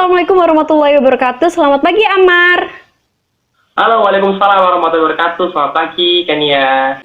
Assalamualaikum warahmatullahi wabarakatuh. Selamat pagi, Amar. Halo, waalaikumsalam warahmatullahi wabarakatuh. Selamat pagi, Kania.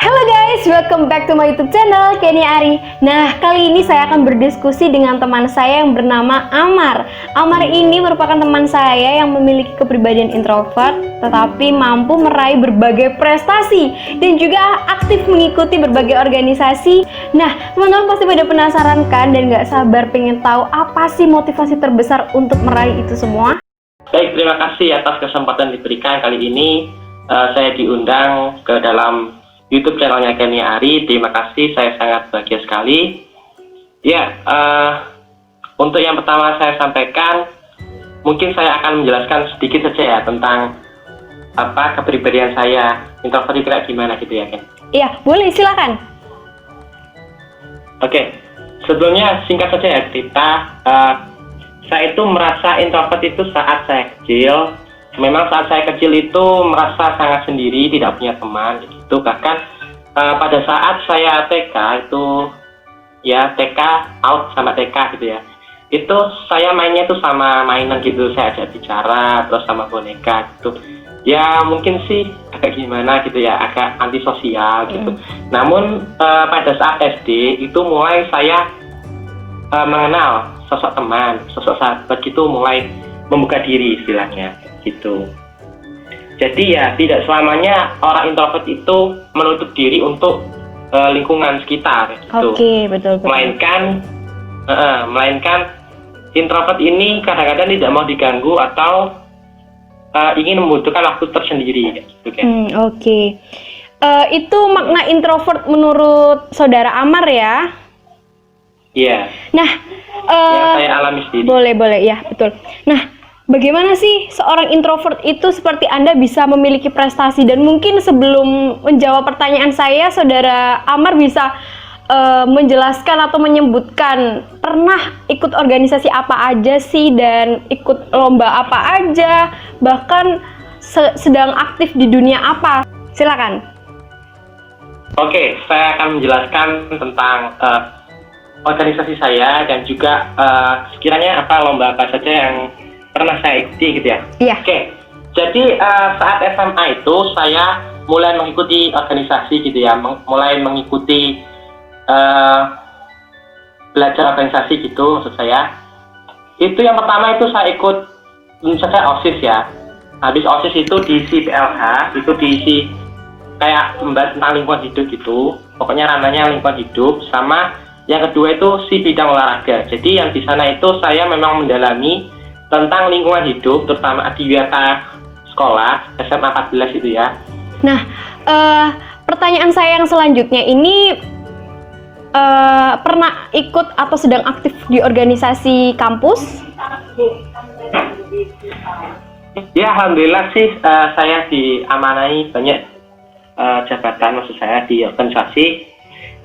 Halo guys, welcome back to my YouTube channel, Kenia Ari. Nah, kali ini saya akan berdiskusi dengan teman saya yang bernama Amar. Amar ini merupakan teman saya yang memiliki kepribadian introvert, tetapi mampu meraih berbagai prestasi dan juga aktif mengikuti berbagai organisasi. Nah, teman-teman pasti pada penasaran kan dan gak sabar pengen tahu apa sih motivasi terbesar untuk meraih itu semua? Baik, terima kasih atas kesempatan diberikan kali ini. Saya diundang ke dalam YouTube channelnya Kenia Ari. Terima kasih, saya sangat bahagia sekali. Ya, untuk yang pertama saya sampaikan, mungkin saya akan menjelaskan sedikit saja ya tentang kepribadian saya, introvert itu kayak gimana gitu ya, Ken? Iya, boleh, silakan. Oke, sebelumnya singkat saja ya cerita. Saya itu merasa introvert itu saat saya kecil. Memang saat saya kecil itu merasa sangat sendiri, tidak punya teman gitu. Bahkan pada saat saya TK itu, ya TK out sama TK gitu ya, itu saya mainnya itu sama mainan gitu, saya ajak bicara terus sama boneka gitu. Ya mungkin sih agak gimana gitu ya, agak antisosial gitu. Namun pada saat SD itu mulai saya mengenal sosok teman, sosok sahabat gitu, mulai membuka diri istilahnya gitu. Jadi ya tidak selamanya orang introvert itu menutup diri untuk lingkungan sekitar gitu. Oke, betul. Melainkan introvert ini kadang-kadang tidak mau diganggu atau ingin membutuhkan waktu tersendiri gitu kan. Oke. Itu makna introvert menurut saudara Amar ya? Iya. Nah, yang saya alami sendiri. Boleh ya, betul. Nah, bagaimana sih seorang introvert itu seperti Anda bisa memiliki prestasi? Dan mungkin sebelum menjawab pertanyaan saya, saudara Amar bisa menjelaskan atau menyebutkan pernah ikut organisasi apa aja sih dan ikut lomba apa aja, bahkan sedang aktif di dunia apa? Silakan. Oke, saya akan menjelaskan tentang organisasi saya dan juga sekiranya lomba apa saja yang pernah saya ikuti gitu ya. Iya. Oke, jadi saat SMA itu saya mulai mengikuti organisasi gitu ya, mulai mengikuti belajar organisasi gitu maksud saya. Itu yang pertama itu saya ikut misalnya OSIS ya. Habis OSIS itu diisi PLH, itu diisi kayak membahas tentang lingkungan hidup gitu. Pokoknya ranahnya lingkungan hidup. Sama yang kedua itu si bidang olahraga. Jadi yang di sana itu saya memang mendalami tentang lingkungan hidup, terutama adiwiyata sekolah SMA 14 itu ya. Nah, pertanyaan saya yang selanjutnya ini, pernah ikut atau sedang aktif di organisasi kampus? Ya, alhamdulillah sih saya diamanai banyak jabatan, maksud saya di organisasi.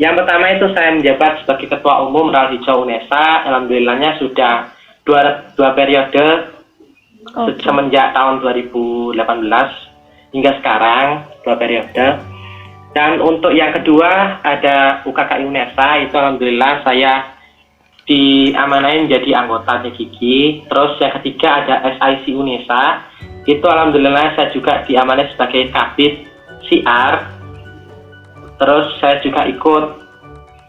Yang pertama itu saya menjabat sebagai Ketua Umum Ral Hijau UNESA. Alhamdulillahnya sudah dua periode, semenjak tahun 2018 hingga sekarang 2 periode. Dan untuk yang kedua ada UKKI UNESA, itu alhamdulillah saya diamanai menjadi anggota TGG. Terus yang ketiga ada SIC UNESA, itu alhamdulillah saya juga diamanai sebagai Kabid CR. Terus saya juga ikut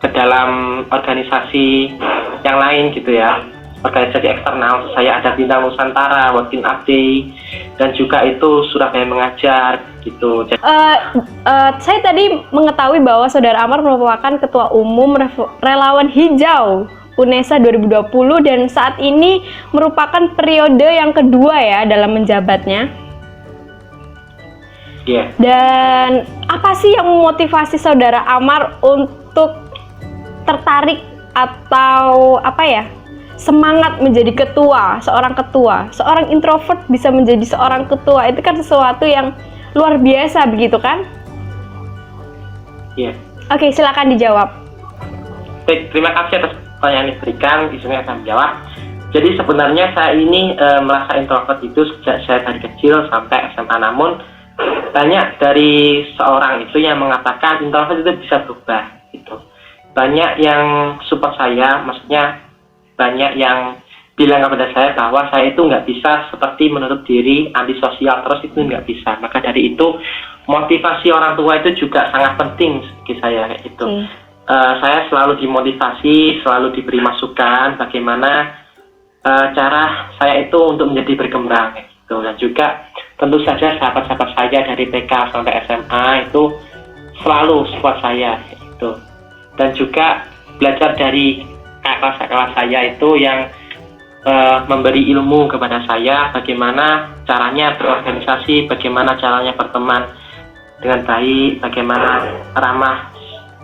ke dalam organisasi yang lain gitu ya, organisasi eksternal. Saya ada Bintang Nusantara, Working Update, dan juga itu Surabaya Mengajar gitu. Saya tadi mengetahui bahwa saudara Amar merupakan Ketua Umum Relawan Hijau UNESA 2020 dan saat ini merupakan periode yang kedua ya dalam menjabatnya. Yeah. Dan apa sih yang memotivasi saudara Amar untuk tertarik atau semangat menjadi ketua, seorang introvert bisa menjadi seorang ketua, itu kan sesuatu yang luar biasa begitu kan? Iya. Oke, silakan dijawab. Baik, terima kasih atas pertanyaan yang diberikan, di sini akan menjawab. Jadi sebenarnya saya ini merasa introvert itu sejak saya dari kecil sampai SMA. Namun banyak dari seorang itu yang mengatakan introvert itu bisa berubah gitu. Banyak yang support saya, maksudnya banyak yang bilang kepada saya bahwa saya itu nggak bisa seperti menutup diri, antisosial terus, itu nggak bisa. Maka dari itu motivasi orang tua itu juga sangat penting bagi saya kayak gitu. Saya selalu dimotivasi, selalu diberi masukan bagaimana cara saya itu untuk menjadi berkembang kayak gitu. Dan juga tentu saja sahabat-sahabat saya dari TK sampai SMA itu selalu support saya kayak gitu. Dan juga belajar dari kakak-kakak saya itu yang memberi ilmu kepada saya bagaimana caranya berorganisasi, bagaimana caranya berteman dengan baik, bagaimana ramah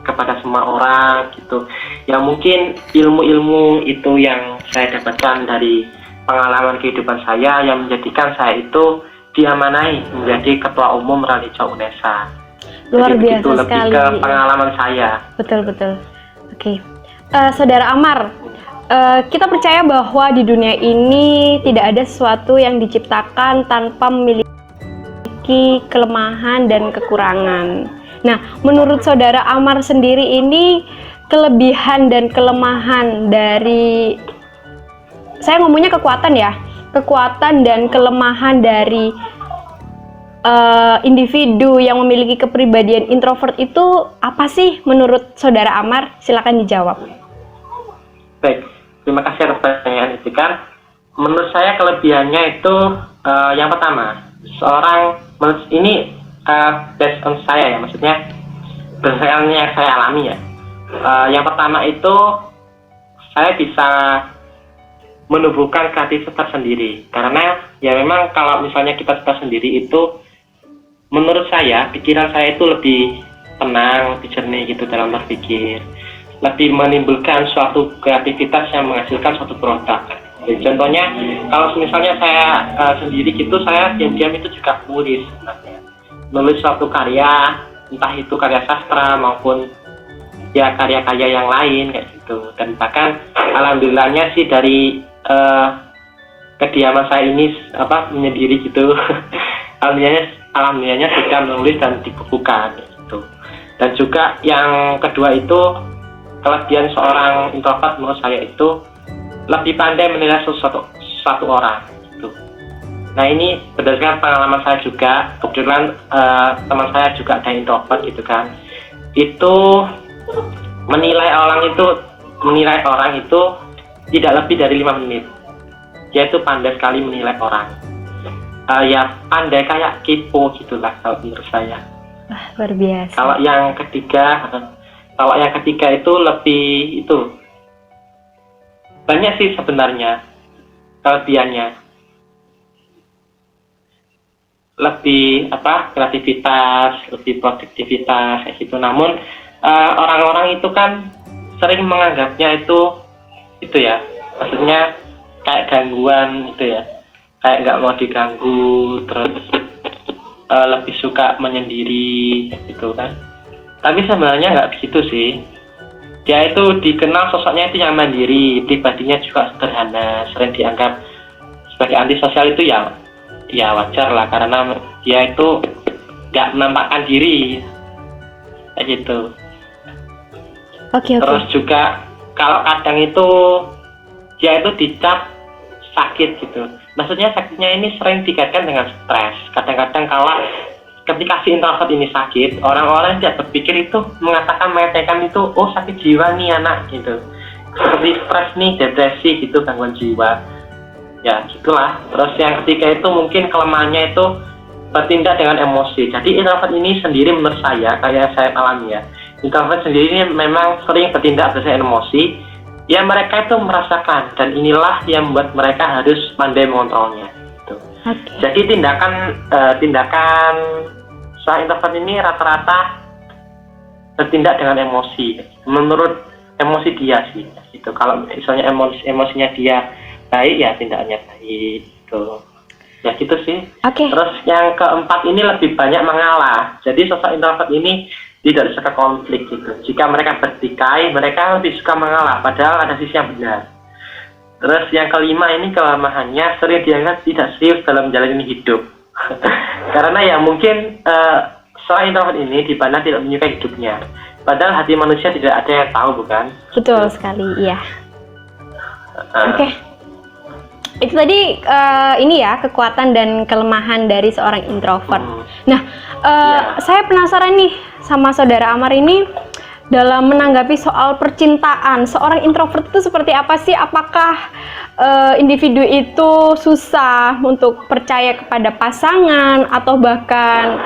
kepada semua orang gitu. Ya mungkin ilmu-ilmu itu yang saya dapatkan dari pengalaman kehidupan saya yang menjadikan saya itu diamanai menjadi Ketua Umum Ralica UNESA. Luar Jadi biasa lebih sekali. ke pengalaman saya. Betul. Oke. Saudara Amar, kita percaya bahwa di dunia ini tidak ada sesuatu yang diciptakan tanpa memiliki kelemahan dan kekurangan. Nah, menurut saudara Amar sendiri ini kelebihan dan kelemahan dari, saya ngomongnya kekuatan ya, kekuatan dan kelemahan dari individu yang memiliki kepribadian introvert itu apa sih menurut saudara Amar? Silakan dijawab. Baik, terima kasih atas pertanyaan itu kan. Menurut saya kelebihannya itu yang pertama, ini based on saya ya, maksudnya berdasarkan yang saya alami ya. Yang pertama itu saya bisa menumbuhkan kreativitas tersendiri, karena ya memang kalau misalnya kita sendiri itu menurut saya pikiran saya itu lebih tenang, lebih jernih gitu dalam berpikir, lebih menimbulkan suatu kreativitas yang menghasilkan suatu produk. Jadi, contohnya kalau misalnya saya sendiri gitu, saya diam-diam itu juga nulis suatu karya, entah itu karya sastra maupun ya karya-karya yang lain kayak gitu. Dan bahkan alhamdulillahnya sih dari kediaman saya ini menyendiri gitu alhamdulillahnya sudah menulis dan dibukukan gitu. Dan juga yang kedua itu kelebihan seorang introvert menurut saya itu lebih pandai menilai suatu orang gitu. Nah ini berdasarkan pengalaman saya juga, kebetulan teman saya juga ada introvert gitu kan, itu menilai orang itu tidak lebih dari 5 menit. Dia itu pandai sekali menilai orang. Ya pandai kayak kepo gitulah kalau menurut saya. Luar biasa. Kalau yang ketiga itu lebih itu banyak sih sebenarnya kelebihannya. Lebih kreativitas, lebih produktivitas kayak gitu. Namun orang-orang itu kan sering menganggapnya itu ya, maksudnya kayak gangguan gitu ya, kayak nggak mau diganggu, terus lebih suka menyendiri gitu kan. Tapi sebenarnya nggak begitu sih. Dia itu dikenal sosoknya itu yang mandiri, pribadinya juga sederhana, sering dianggap sebagai antisosial. Itu ya wajar lah, karena dia itu nggak menampakkan diri kayak gitu. Oke. Terus juga kalau kadang itu dia itu dicap sakit gitu. Maksudnya sakitnya ini sering dikaitkan dengan stres. Kadang-kadang kalau ketika si introvert ini sakit, orang-orang tidak berpikir itu mengatakan itu sakit jiwa nih anak gitu. Seperti stres nih, depresi gitu, gangguan jiwa. Ya gitulah. Terus yang ketiga itu mungkin kelemahannya itu bertindak dengan emosi. Jadi introvert ini sendiri menurut saya, kayak saya alami ya, introvert sendiri ini memang sering bertindak berdasarkan emosi yang mereka itu merasakan, dan inilah yang membuat mereka harus pandai mengontrolnya gitu. Jadi tindakan seorang introvert ini rata-rata bertindak dengan emosi menurut emosi dia sih gitu. Kalau misalnya emosinya dia baik, ya tindakannya baik gitu. Ya gitu sih. Terus yang keempat ini lebih banyak mengalah. Jadi sosok introvert ini tidak suka konflik gitu. Jika mereka bertikai, mereka lebih suka mengalah, padahal ada sisi yang benar. Terus yang kelima ini kelemahannya sering dianggap tidak serius dalam menjalani hidup. Karena ya mungkin seorang introvert ini dipandang tidak menyukai hidupnya. Padahal hati manusia tidak ada yang tahu, bukan? Betul sekali, iya. Oke. Itu tadi ini ya, kekuatan dan kelemahan dari seorang introvert. Nah, saya penasaran nih sama saudara Amar ini, dalam menanggapi soal percintaan, seorang introvert itu seperti apa sih? Apakah individu itu susah untuk percaya kepada pasangan atau bahkan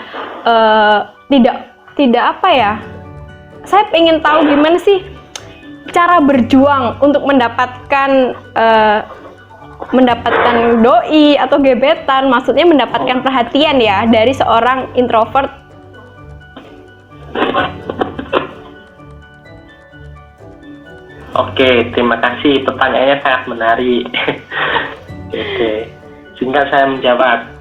tidak apa ya? Saya ingin tahu gimana sih cara berjuang untuk mendapatkan doi atau gebetan, maksudnya mendapatkan perhatian ya dari seorang introvert. Oke, terima kasih. Pertanyaannya sangat menarik. Oke, sehingga saya menjawab.